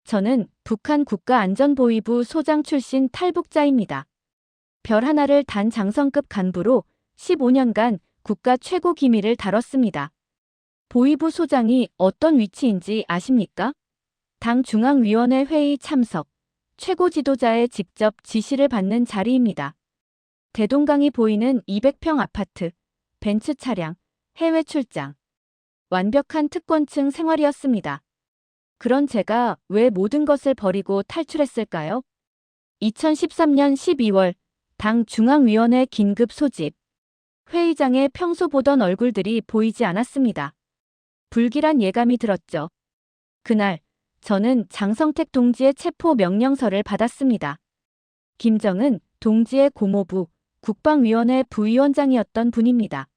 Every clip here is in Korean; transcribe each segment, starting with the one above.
저는 북한 국가안전보위부 소장 출신 탈북자입니다. 별 하나를 단 장성급 간부로 15년간 국가 최고 기밀을 다뤘습니다. 보위부 소장이 어떤 위치인지 아십니까? 당 중앙위원회 회의 참석, 최고 지도자의 직접 지시를 받는 자리입니다. 대동강이 보이는 200평 아파트, 벤츠 차량, 해외 출장. 완벽한 특권층 생활이었습니다. 그런 제가 왜 모든 것을 버리고 탈출했을까요? 2013년 12월 당 중앙위원회 긴급 소집. 회의장에 평소 보던 얼굴들이 보이지 않았습니다. 불길한 예감이 들었죠. 그날 저는 장성택 동지의 체포 명령서를 받았습니다. 김정은 동지의 고모부, 국방위원회 부위원장이었던 분입니다.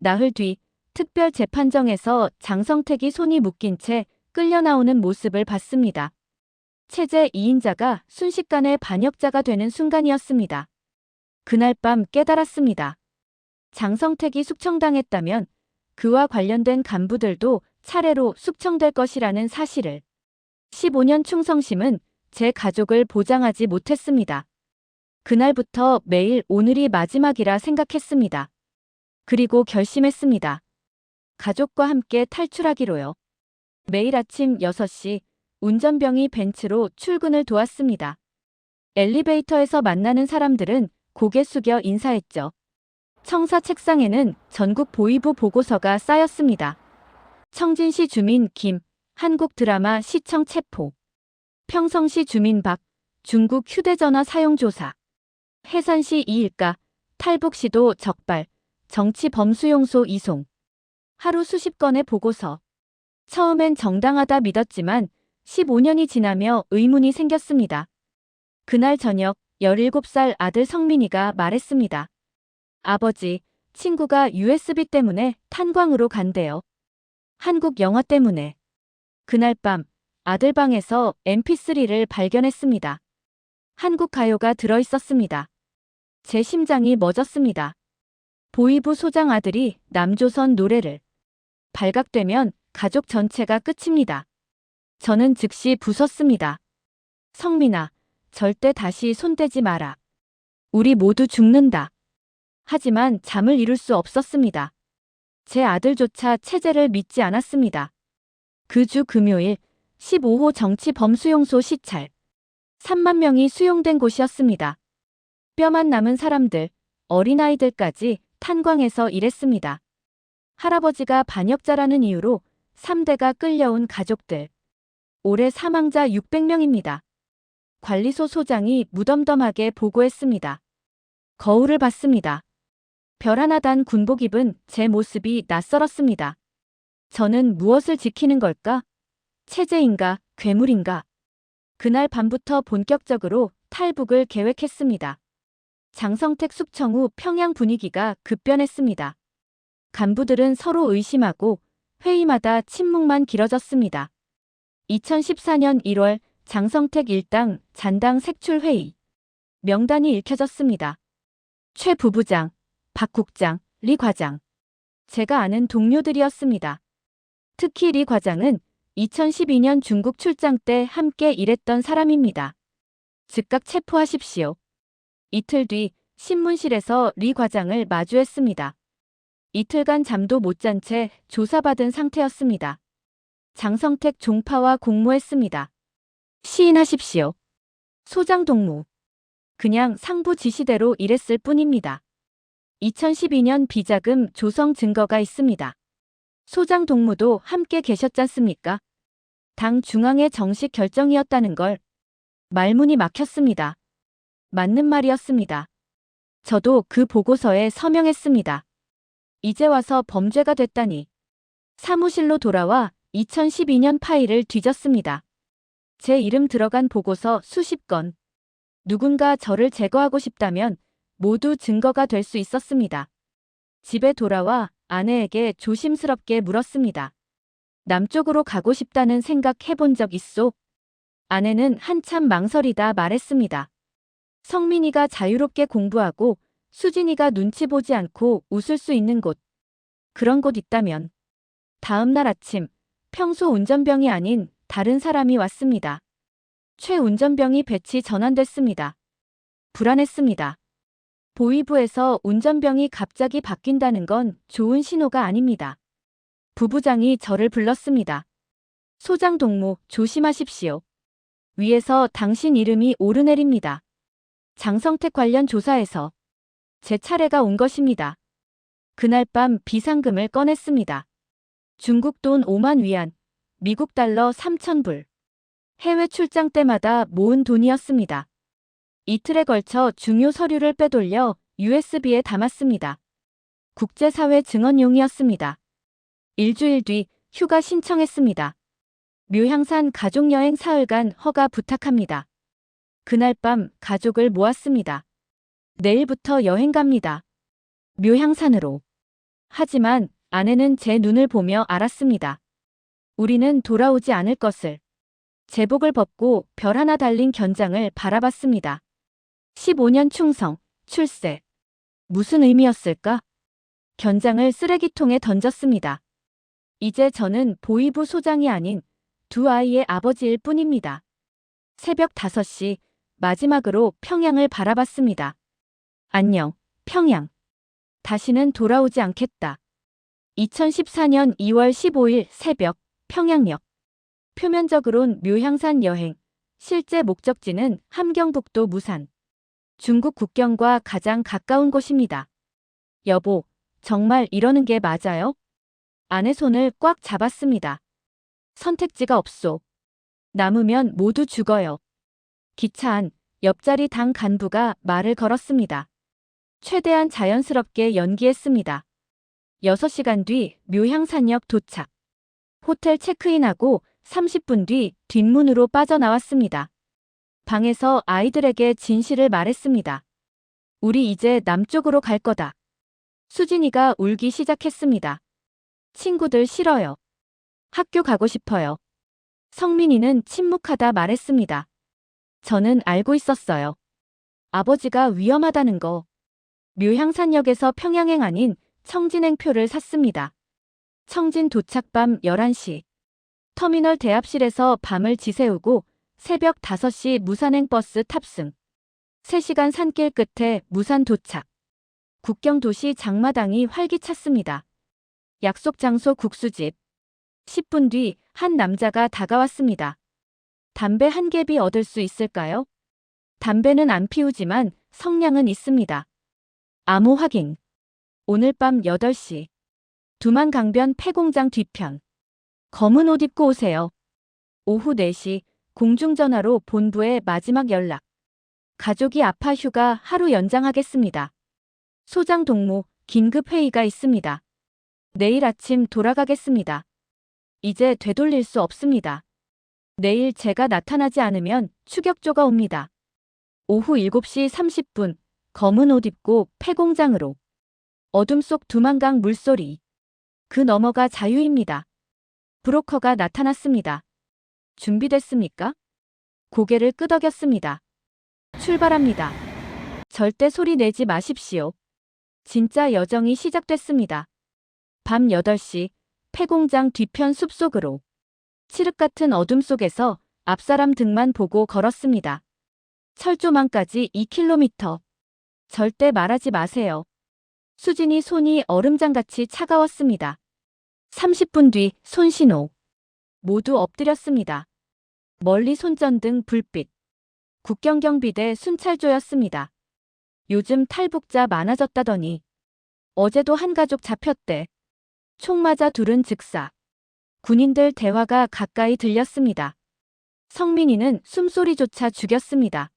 나흘 뒤 특별재판정에서 장성택이 손이 묶인 채 끌려 나오는 모습을 봤습니다. 체제 2인자가 순식간에 반역자가 되는 순간이었습니다. 그날 밤 깨달았습니다. 장성택이 숙청당했다면 그와 관련된 간부들도 차례로 숙청될 것이라는 사실을. 15년 충성심은 제 가족을 보장하지 못했습니다. 그날부터 매일 오늘이 마지막이라 생각했습니다. 그리고 결심했습니다. 가족과 함께 탈출하기로요. 매일 아침 6시 운전병이 벤츠로 출근을 도왔습니다. 엘리베이터에서 만나는 사람들은 고개 숙여 인사했죠. 청사 책상에는 전국 보위부 보고서가 쌓였습니다. 청진시 주민 김, 한국 드라마 시청 체포. 평성시 주민 박, 중국 휴대전화 사용 조사. 해산시 이일가, 탈북시도 적발, 정치 범수용소 이송. 하루 수십 건의 보고서. 처음엔 정당하다 믿었지만 15년이 지나며 의문이 생겼습니다. 그날 저녁 17살 아들 성민이가 말했습니다. 아버지, 친구가 USB 때문에 탄광으로 간대요. 한국 영화 때문에. 그날 밤 아들 방에서 mp3를 발견했습니다. 한국 가요가 들어있었습니다. 제 심장이 멎었습니다. 보위부 소장 아들이 남조선 노래를. 발각되면 가족 전체가 끝입니다. 저는 즉시 부쉈습니다. 성민아, 절대 다시 손대지 마라. 우리 모두 죽는다. 하지만 잠을 이룰 수 없었습니다. 제 아들조차 체제를 믿지 않았습니다. 그 주 금요일 15호 정치 범수용소 시찰. 3만 명이 수용된 곳이었습니다. 뼈만 남은 사람들, 어린아이들까지 탄광해서 일했습니다. 할아버지가 반역자라는 이유로 3대가 끌려온 가족들. 올해 사망자 600명입니다. 관리소 소장이 무덤덤하게 보고했습니다. 거울을 봤습니다. 별 하나 단 군복 입은 제 모습이 낯설었습니다. 저는 무엇을 지키는 걸까? 체제인가, 괴물인가? 그날 밤부터 본격적으로 탈북을 계획했습니다. 장성택 숙청 후 평양 분위기가 급변했습니다. 간부들은 서로 의심하고 회의마다 침묵만 길어졌습니다. 2014년 1월 장성택 일당 잔당 색출 회의. 명단이 읽혀졌습니다. 최 부부장, 박 국장, 리 과장. 제가 아는 동료들이었습니다. 특히 리 과장은 2012년 중국 출장 때 함께 일했던 사람입니다. 즉각 체포하십시오. 이틀 뒤 신문실에서 리 과장을 마주했습니다. 이틀간 잠도 못 잔 채 조사받은 상태였습니다. 장성택 종파와 공모했습니다. 시인하십시오. 소장 동무. 그냥 상부 지시대로 일했을 뿐입니다. 2012년 비자금 조성 증거가 있습니다. 소장 동무도 함께 계셨잖습니까? 당 중앙의 정식 결정이었다는 걸. 말문이 막혔습니다. 맞는 말이었습니다. 저도 그 보고서에 서명했습니다. 이제 와서 범죄가 됐다니. 사무실로 돌아와 2012년 파일을 뒤졌습니다. 제 이름 들어간 보고서 수십 건. 누군가 저를 제거하고 싶다면 모두 증거가 될 수 있었습니다. 집에 돌아와 아내에게 조심스럽게 물었습니다. 남쪽으로 가고 싶다는 생각 해본 적 있소? 아내는 한참 망설이다 말했습니다. 성민이가 자유롭게 공부하고 수진이가 눈치 보지 않고 웃을 수 있는 곳. 그런 곳 있다면. 다음 날 아침, 평소 운전병이 아닌 다른 사람이 왔습니다. 최운전병이 배치 전환됐습니다. 불안했습니다. 보위부에서 운전병이 갑자기 바뀐다는 건 좋은 신호가 아닙니다. 부부장이 저를 불렀습니다. 소장 동무, 조심하십시오. 위에서 당신 이름이 오르내립니다. 장성택 관련 조사에서 제 차례가 온 것입니다. 그날 밤 비상금을 꺼냈습니다. 중국 돈 5만 위안, 미국 달러 3,000불. 해외 출장 때마다 모은 돈이었습니다. 이틀에 걸쳐 중요 서류를 빼돌려 USB에 담았습니다. 국제사회 증언용이었습니다. 일주일 뒤 휴가 신청했습니다. 묘향산 가족여행 사흘간 허가 부탁합니다. 그날 밤 가족을 모았습니다. 내일부터 여행 갑니다. 묘향산으로. 하지만 아내는 제 눈을 보며 알았습니다. 우리는 돌아오지 않을 것을. 제복을 벗고 별 하나 달린 견장을 바라봤습니다. 15년 충성, 출세. 무슨 의미였을까? 견장을 쓰레기통에 던졌습니다. 이제 저는 보위부 소장이 아닌 두 아이의 아버지일 뿐입니다. 새벽 5시 마지막으로 평양을 바라봤습니다. 안녕, 평양. 다시는 돌아오지 않겠다. 2014년 2월 15일 새벽 평양역. 표면적으론 묘향산 여행, 실제 목적지는 함경북도 무산. 중국 국경과 가장 가까운 곳입니다. 여보, 정말 이러는 게 맞아요? 아내 손을 꽉 잡았습니다. 선택지가 없소. 남으면 모두 죽어요. 기차 안 옆자리 당 간부가 말을 걸었습니다. 최대한 자연스럽게 연기했습니다. 6시간 뒤 묘향산역 도착. 호텔 체크인하고 30분 뒤 뒷문으로 빠져나왔습니다. 방에서 아이들에게 진실을 말했습니다. 우리 이제 남쪽으로 갈 거다. 수진이가 울기 시작했습니다. 친구들 싫어요. 학교 가고 싶어요. 성민이는 침묵하다 말했습니다. 저는 알고 있었어요. 아버지가 위험하다는 거. 묘향산역에서 평양행 아닌 청진행표를 샀습니다. 청진 도착 밤 11시. 터미널 대합실에서 밤을 지새우고 새벽 5시 무산행 버스 탑승. 3시간 산길 끝에 무산 도착. 국경 도시 장마당이 활기찼습니다. 약속 장소 국수집. 10분 뒤 한 남자가 다가왔습니다. 담배 한 갭이 얻을 수 있을까요? 담배는 안 피우지만 성량은 있습니다. 암호 확인. 오늘 밤 8시. 두만강변 폐공장 뒤편. 검은 옷 입고 오세요. 오후 4시 공중전화로 본부에 마지막 연락. 가족이 아파 휴가 하루 연장하겠습니다. 소장 동무 긴급 회의가 있습니다. 내일 아침 돌아가겠습니다. 이제 되돌릴 수 없습니다. 내일 제가 나타나지 않으면 추격조가 옵니다. 오후 7시 30분 검은 옷 입고 폐공장으로. 어둠 속 두만강 물소리. 그 너머가 자유입니다. 브로커가 나타났습니다. 준비됐습니까? 고개를 끄덕였습니다. 출발합니다. 절대 소리 내지 마십시오. 진짜 여정이 시작됐습니다. 밤 8시 폐공장 뒤편 숲속으로. 칠흑 같은 어둠 속에서 앞사람 등만 보고 걸었습니다. 철조망까지 2km. 절대 말하지 마세요. 수진이 손이 얼음장같이 차가웠습니다. 30분 뒤 손신호. 모두 엎드렸습니다. 멀리 손전등 불빛. 국경경비대 순찰조였습니다. 요즘 탈북자 많아졌다더니. 어제도 한 가족 잡혔대. 총 맞아 둘은 즉사. 군인들 대화가 가까이 들렸습니다. 성민이는 숨소리조차 죽였습니다.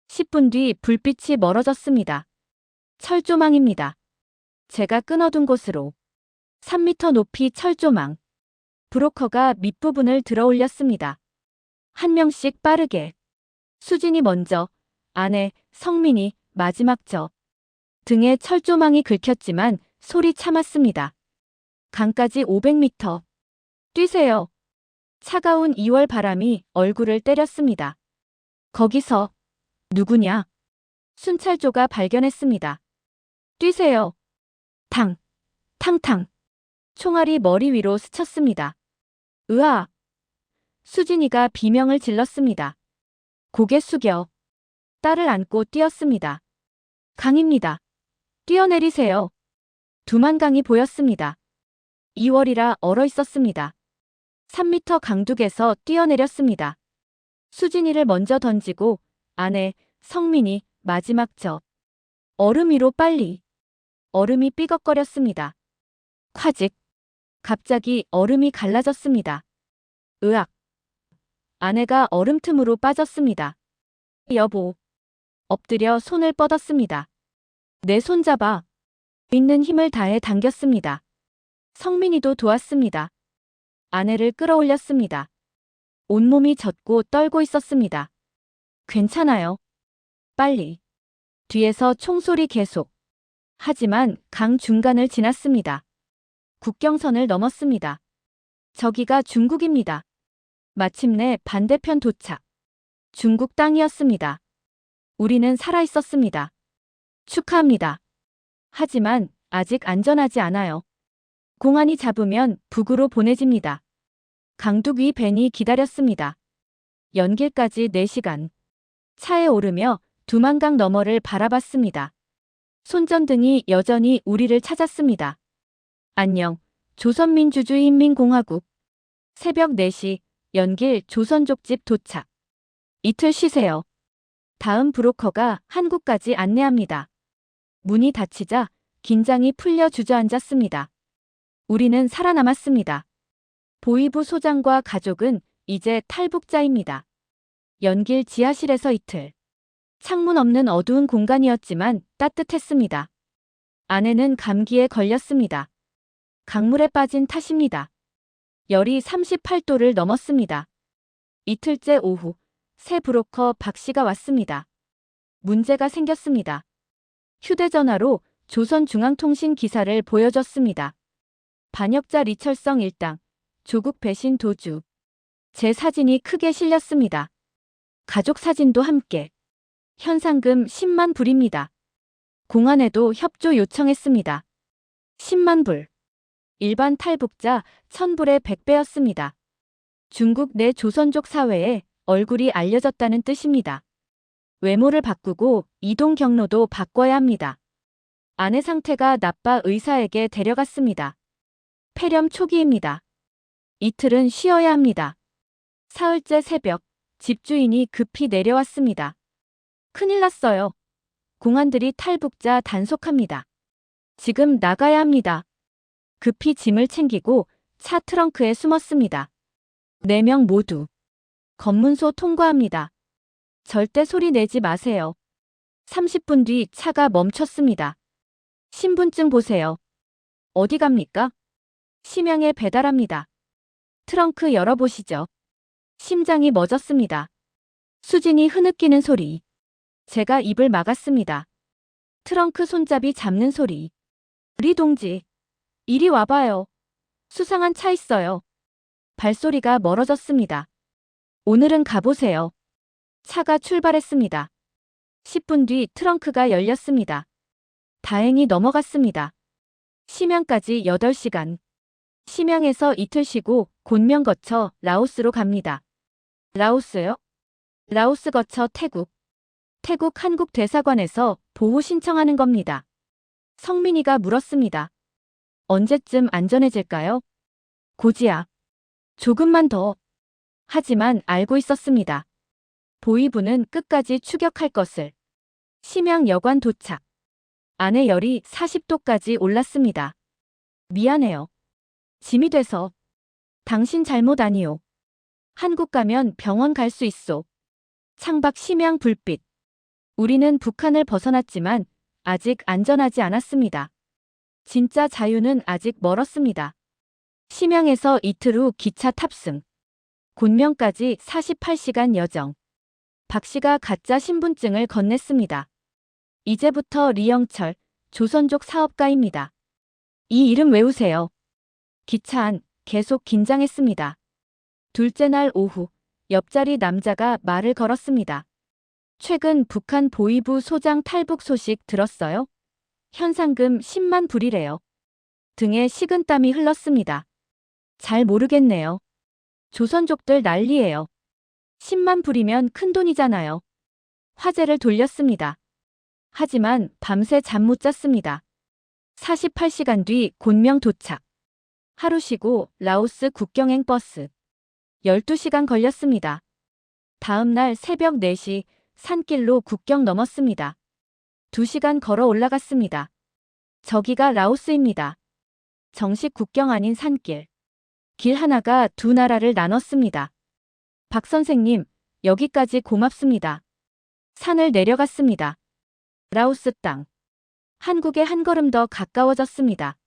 10분 뒤 불빛이 멀어졌습니다. 철조망입니다. 제가 끊어둔 곳으로. 3m 높이 철조망. 브로커가 밑부분을 들어 올렸습니다. 한 명씩 빠르게. 수진이 먼저, 아내, 성민이, 마지막 저. 등에 철조망이 긁혔지만 소리 참았습니다. 강까지 500m. 뛰세요. 차가운 2월 바람이 얼굴을 때렸습니다. 거기서 누구냐? 순찰조가 발견했습니다. 뛰세요. 탕, 탕탕. 총알이 머리 위로 스쳤습니다. 으아! 수진이가 비명을 질렀습니다. 고개 숙여 딸을 안고 뛰었습니다. 강입니다. 뛰어내리세요. 두만강이 보였습니다. 2월이라 얼어 있었습니다. 3m 강둑에서 뛰어내렸습니다. 수진이를 먼저 던지고 아내 성민이 마지막 저 얼음 위로 빨리. 얼음이 삐걱거렸습니다. 콰직. 갑자기 얼음이 갈라졌습니다. 으악. 아내가 얼음 틈으로 빠졌습니다. 여보. 엎드려 손을 뻗었습니다. 내 손 잡아. 있는 힘을 다해 당겼습니다. 성민이도 도왔습니다. 아내를 끌어올렸습니다. 온몸이 젖고 떨고 있었습니다. 괜찮아요. 빨리. 뒤에서 총소리 계속. 하지만 강 중간을 지났습니다. 국경선을 넘었습니다. 저기가 중국입니다. 마침내 반대편 도착. 중국 땅이었습니다. 우리는 살아 있었습니다. 축하합니다. 하지만 아직 안전하지 않아요. 공안이 잡으면 북으로 보내집니다. 강둑 위 벤이 기다렸습니다. 연길까지 4시간. 차에 오르며 두만강 너머를 바라봤습니다. 손전등이 여전히 우리를 찾았습니다. 안녕, 조선민주주의인민공화국. 새벽 4시, 연길 조선족집 도착. 이틀 쉬세요. 다음 브로커가 한국까지 안내합니다. 문이 닫히자 긴장이 풀려 주저앉았습니다. 우리는 살아남았습니다. 보위부 소장과 가족은 이제 탈북자입니다. 연길 지하실에서 이틀. 창문 없는 어두운 공간이었지만 따뜻했습니다. 아내는 감기에 걸렸습니다. 강물에 빠진 탓입니다. 열이 38도를 넘었습니다. 이틀째 오후, 새 브로커 박 씨가 왔습니다. 문제가 생겼습니다. 휴대전화로 조선중앙통신 기사를 보여줬습니다. 반역자 리철성 일당, 조국 배신 도주. 제 사진이 크게 실렸습니다. 가족 사진도 함께. 현상금 10만 불입니다. 공안에도 협조 요청했습니다. 10만 불. 일반 탈북자 1000불의 100배였습니다. 중국 내 조선족 사회에 얼굴이 알려졌다는 뜻입니다. 외모를 바꾸고 이동 경로도 바꿔야 합니다. 아내 상태가 나빠 의사에게 데려갔습니다. 폐렴 초기입니다. 이틀은 쉬어야 합니다. 사흘째 새벽, 집주인이 급히 내려왔습니다. 큰일 났어요. 공안들이 탈북자 단속합니다. 지금 나가야 합니다. 급히 짐을 챙기고 차 트렁크에 숨었습니다. 4명 모두. 검문소 통과합니다. 절대 소리 내지 마세요. 30분 뒤 차가 멈췄습니다. 신분증 보세요. 어디 갑니까? 심양에 배달합니다. 트렁크 열어보시죠. 심장이 멎었습니다. 수진이 흐느끼는 소리. 제가 입을 막았습니다. 트렁크 손잡이 잡는 소리. 우리 동지. 이리 와봐요. 수상한 차 있어요. 발소리가 멀어졌습니다. 오늘은 가보세요. 차가 출발했습니다. 10분 뒤 트렁크가 열렸습니다. 다행히 넘어갔습니다. 심양까지 8시간. 심양에서 이틀 쉬고 곤명 거쳐 라오스로 갑니다. 라오스요? 라오스 거쳐 태국. 태국 한국 대사관에서 보호 신청하는 겁니다. 성민이가 물었습니다. 언제쯤 안전해질까요? 고지야. 조금만 더. 하지만 알고 있었습니다. 보위부는 끝까지 추격할 것을. 심양 여관 도착. 아내 열이 40도까지 올랐습니다. 미안해요. 짐이 돼서. 당신 잘못 아니요. 한국 가면 병원 갈 수 있소. 창밖 심양 불빛. 우리는 북한을 벗어났지만 아직 안전하지 않았습니다. 진짜 자유는 아직 멀었습니다. 심양에서 이틀 후 기차 탑승. 곤명까지 48시간 여정. 박 씨가 가짜 신분증을 건넸습니다. 이제부터 리영철, 조선족 사업가입니다. 이 이름 외우세요. 기차 안 계속 긴장했습니다. 둘째 날 오후, 옆자리 남자가 말을 걸었습니다. 최근 북한 보위부 소장 탈북 소식 들었어요? 현상금 10만 불이래요. 등에 식은땀이 흘렀습니다. 잘 모르겠네요. 조선족들 난리예요. 10만 불이면 큰돈이잖아요. 화제를 돌렸습니다. 하지만 밤새 잠 못 잤습니다. 48시간 뒤 곤명 도착. 하루 쉬고 라오스 국경행 버스. 12시간 걸렸습니다. 다음 날 새벽 4시 산길로 국경 넘었습니다. 2시간 걸어 올라갔습니다. 저기가 라오스입니다. 정식 국경 아닌 산길. 길 하나가 두 나라를 나눴습니다. 박 선생님, 여기까지 고맙습니다. 산을 내려갔습니다. 라오스 땅. 한국에 한 걸음 더 가까워졌습니다.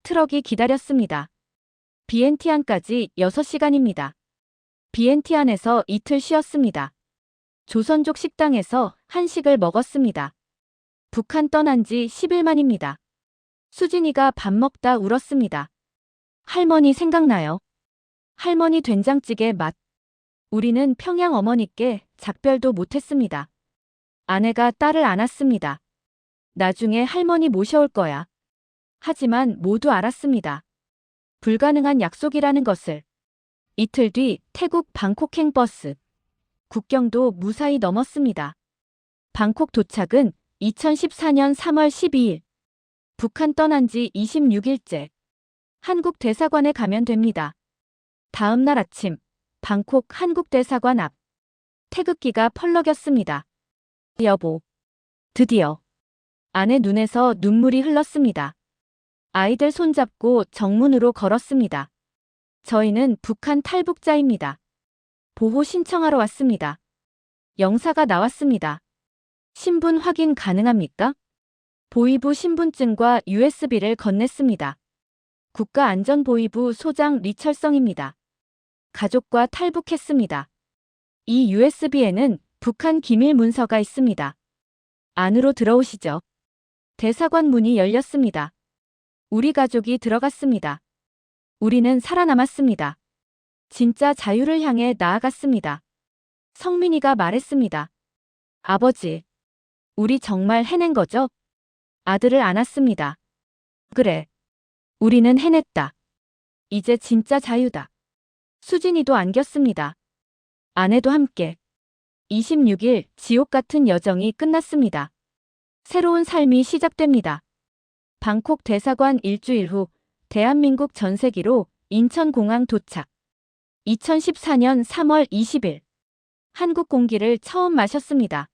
트럭이 기다렸습니다. 비엔티안까지 6시간입니다. 비엔티안에서 이틀 쉬었습니다. 조선족 식당에서 한식을 먹었습니다. 북한 떠난 지 10일 만입니다. 수진이가 밥 먹다 울었습니다. 할머니 생각나요? 할머니 된장찌개 맛. 우리는 평양 어머니께 작별도 못했습니다. 아내가 딸을 안았습니다. 나중에 할머니 모셔올 거야. 하지만 모두 알았습니다. 불가능한 약속이라는 것을. 이틀 뒤 태국 방콕행 버스. 국경도 무사히 넘었습니다. 방콕 도착은 2014년 3월 12일. 북한 떠난 지 26일째. 한국 대사관에 가면 됩니다. 다음 날 아침, 방콕 한국 대사관 앞. 태극기가 펄럭였습니다. 여보. 드디어. 아내 눈에서 눈물이 흘렀습니다. 아이들 손잡고 정문으로 걸었습니다. 저희는 북한 탈북자입니다. 보호 신청하러 왔습니다. 영사가 나왔습니다. 신분 확인 가능합니까? 보위부 신분증과 USB를 건넸습니다. 국가안전보위부 소장 리철성입니다. 가족과 탈북했습니다. 이 USB에는 북한 기밀 문서가 있습니다. 안으로 들어오시죠. 대사관 문이 열렸습니다. 우리 가족이 들어갔습니다. 우리는 살아남았습니다. 진짜 자유를 향해 나아갔습니다. 성민이가 말했습니다. 아버지, 우리 정말 해낸 거죠? 아들을 안았습니다. 그래. 우리는 해냈다. 이제 진짜 자유다. 수진이도 안겼습니다. 아내도 함께. 26일 지옥 같은 여정이 끝났습니다. 새로운 삶이 시작됩니다. 방콕 대사관 일주일 후 대한민국 전세기로 인천공항 도착. 2014년 3월 20일. 한국 공기를 처음 마셨습니다.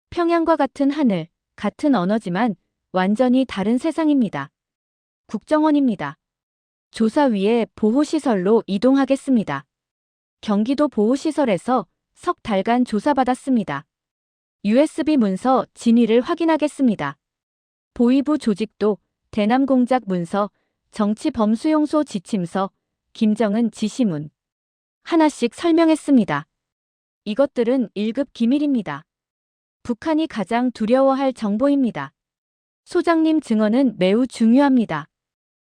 평양과 같은 하늘, 같은 언어지만 완전히 다른 세상입니다. 국정원입니다. 조사 위에 보호시설로 이동하겠습니다. 경기도 보호시설에서 석 달간 조사받았습니다. USB 문서 진위를 확인하겠습니다. 보위부 조직도 대남공작 문서, 정치범수용소 지침서, 김정은 지시문. 하나씩 설명했습니다. 이것들은 1급 기밀입니다. 북한이 가장 두려워할 정보입니다. 소장님 증언은 매우 중요합니다.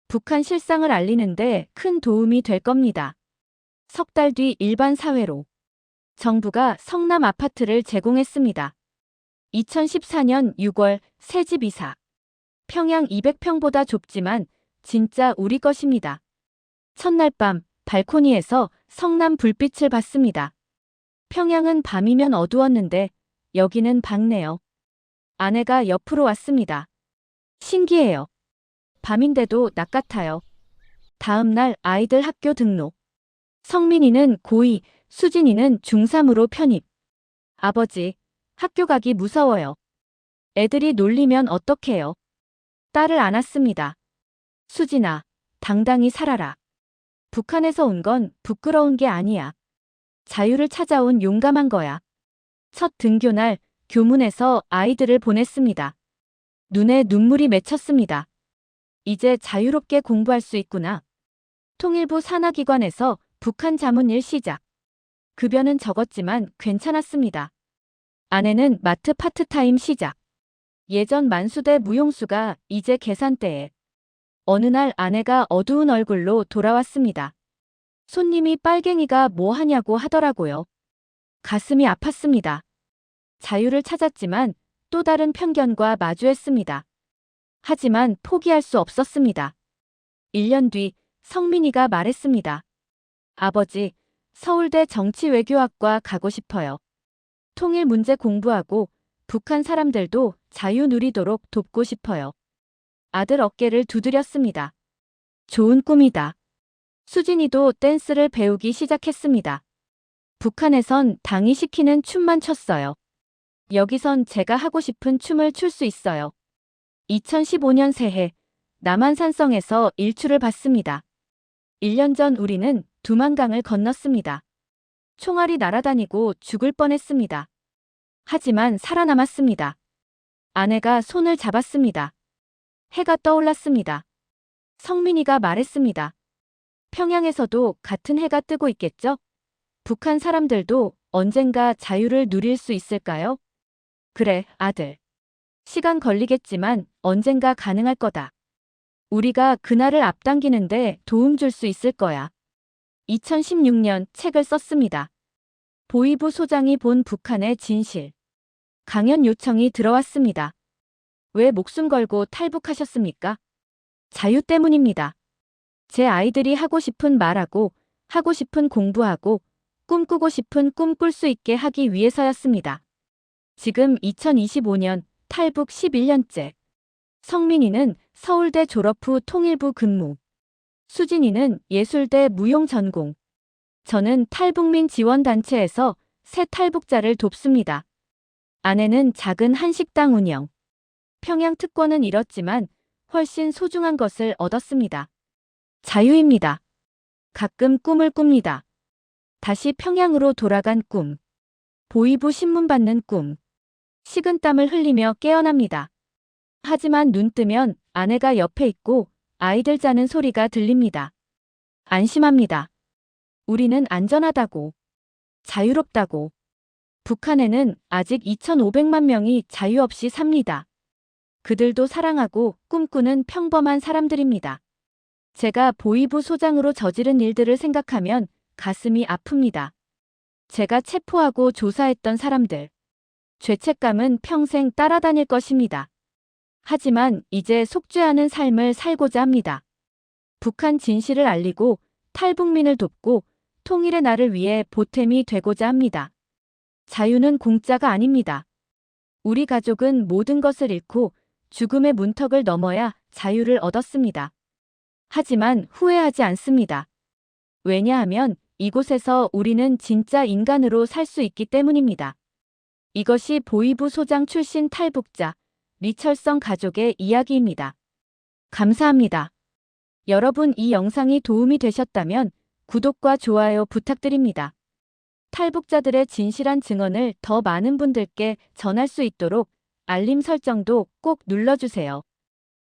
북한 실상을 알리는데 큰 도움이 될 겁니다. 석 달 뒤 일반 사회로. 정부가 성남 아파트를 제공했습니다. 2014년 6월 새집 이사. 평양 200평보다 좁지만 진짜 우리 것입니다. 첫날 밤 발코니에서 성남 불빛을 봤습니다. 평양은 밤이면 어두웠는데 여기는 밝네요. 아내가 옆으로 왔습니다. 신기해요. 밤인데도 낮 같아요. 다음 날 아이들 학교 등록. 성민이는 고2, 수진이는 중3으로 편입. 아버지, 학교 가기 무서워요. 애들이 놀리면 어떡해요? 딸을 안았습니다. 수진아, 당당히 살아라. 북한에서 온 건 부끄러운 게 아니야. 자유를 찾아온 용감한 거야. 첫 등교날 교문에서 아이들을 보냈습니다. 눈에 눈물이 맺혔습니다. 이제 자유롭게 공부할 수 있구나. 통일부 산하기관에서 북한 자문일 시작. 급여는 적었지만 괜찮았습니다. 아내는 마트 파트타임 시작. 예전 만수대 무용수가 이제 계산대에. 어느 날 아내가 어두운 얼굴로 돌아왔습니다. 손님이 빨갱이가 뭐 하냐고 하더라고요. 가슴이 아팠습니다. 자유를 찾았지만 또 다른 편견과 마주했습니다. 하지만 포기할 수 없었습니다. 1년 뒤 성민이가 말했습니다. 아버지, 서울대 정치외교학과 가고 싶어요. 통일 문제 공부하고 북한 사람들도 자유 누리도록 돕고 싶어요. 아들 어깨를 두드렸습니다. 좋은 꿈이다. 수진이도 댄스를 배우기 시작했습니다. 북한에선 당이 시키는 춤만 췄어요. 여기선 제가 하고 싶은 춤을 출 수 있어요. 2015년 새해 남한산성에서 일출을 봤습니다. 1년 전 우리는 두만강을 건넜습니다. 총알이 날아다니고 죽을 뻔했습니다. 하지만 살아남았습니다. 아내가 손을 잡았습니다. 해가 떠올랐습니다. 성민이가 말했습니다. 평양에서도 같은 해가 뜨고 있겠죠? 북한 사람들도 언젠가 자유를 누릴 수 있을까요? 그래, 아들. 시간 걸리겠지만 언젠가 가능할 거다. 우리가 그날을 앞당기는데 도움 줄 수 있을 거야. 2016년 책을 썼습니다. 보위부 소장이 본 북한의 진실. 강연 요청이 들어왔습니다. 왜 목숨 걸고 탈북하셨습니까? 자유 때문입니다. 제 아이들이 하고 싶은 말하고 하고 싶은 공부하고 꿈꾸고 싶은 꿈 꿀 수 있게 하기 위해서였습니다. 지금 2025년 탈북 11년째. 성민이는 서울대 졸업 후 통일부 근무. 수진이는 예술대 무용 전공. 저는 탈북민 지원단체에서 새 탈북자를 돕습니다. 아내는 작은 한식당 운영. 평양 특권은 잃었지만 훨씬 소중한 것을 얻었습니다. 자유입니다. 가끔 꿈을 꿉니다. 다시 평양으로 돌아간 꿈. 보위부 신문 받는 꿈. 식은땀을 흘리며 깨어납니다. 하지만 눈 뜨면 아내가 옆에 있고 아이들 자는 소리가 들립니다. 안심합니다. 우리는 안전하다고. 자유롭다고. 북한에는 아직 2,500만 명이 자유 없이 삽니다. 그들도 사랑하고 꿈꾸는 평범한 사람들입니다. 제가 보위부 소장으로 저지른 일들을 생각하면 가슴이 아픕니다. 제가 체포하고 조사했던 사람들. 죄책감은 평생 따라다닐 것입니다. 하지만 이제 속죄하는 삶을 살고자 합니다. 북한 진실을 알리고 탈북민을 돕고 통일의 날을 위해 보탬이 되고자 합니다. 자유는 공짜가 아닙니다. 우리 가족은 모든 것을 잃고 죽음의 문턱을 넘어야 자유를 얻었습니다. 하지만 후회하지 않습니다. 왜냐하면 이곳에서 우리는 진짜 인간으로 살 수 있기 때문입니다. 이것이 보위부 소장 출신 탈북자 리철성 가족의 이야기입니다. 감사합니다. 여러분 이 영상이 도움이 되셨다면 구독과 좋아요 부탁드립니다. 탈북자들의 진실한 증언을 더 많은 분들께 전할 수 있도록 알림 설정도 꼭 눌러주세요.